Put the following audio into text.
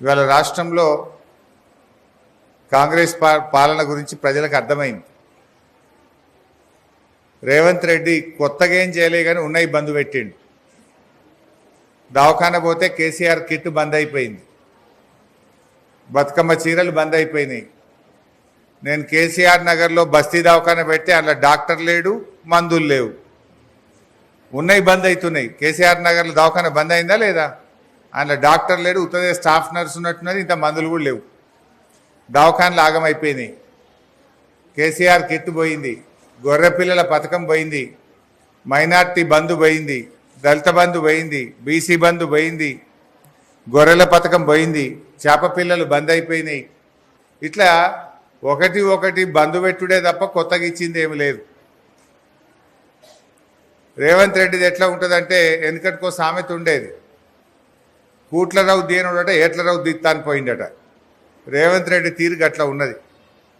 ఇవాళ రాష్ట్రంలో కాంగ్రెస్ పాలన గురించి ప్రజలకు అర్థమైంది. రేవంత్ రెడ్డి కొత్తగా ఏం చేయలే కానీ ఉన్నాయి బంద్ పెట్టిండు. దవాఖాన పోతే కేసీఆర్ కిట్ బంద్ అయిపోయింది, బతుకమ్మ చీరలు బంద్ అయిపోయినాయి. నేను కేసీఆర్ నగర్లో బస్తీ దవాఖాన పెడితే అందులో డాక్టర్ లేడు, మందులు లేవు, ఉన్నాయి బంద్ అవుతున్నాయి. కేసీఆర్ నగర్లో దవాఖాన బంద్ అయిందా లేదా? అందులో డాక్టర్ లేడు, ఉత్తరే స్టాఫ్ నర్స్ ఉన్నట్టున్నది, ఇంత మందులు కూడా లేవు. దవాఖానలు ఆగమైపోయినాయి. కేసీఆర్ కిట్ పోయింది, గొర్రె పిల్లల పథకం పోయింది, మైనార్టీ బంధు పోయింది, దళిత బంధు పోయింది, బీసీ బంధు పోయింది, గొర్రెల పథకం పోయింది, చేప పిల్లలు బంద్ అయిపోయినాయి. ఇట్లా ఒకటి ఒకటి బంధు పెట్టుడే తప్ప కొత్తగా ఇచ్చింది ఏమి లేదు. రేవంత్ రెడ్డిది ఎట్లా ఉంటుందంటే వెనుకటికో సామెత ఉండేది, కూట్ల రావు దేనుడట ఏట్ల రావు దిత్తాని పోయిందట. రేవంత్ రెడ్డి తీరుగా అట్లా ఉన్నది.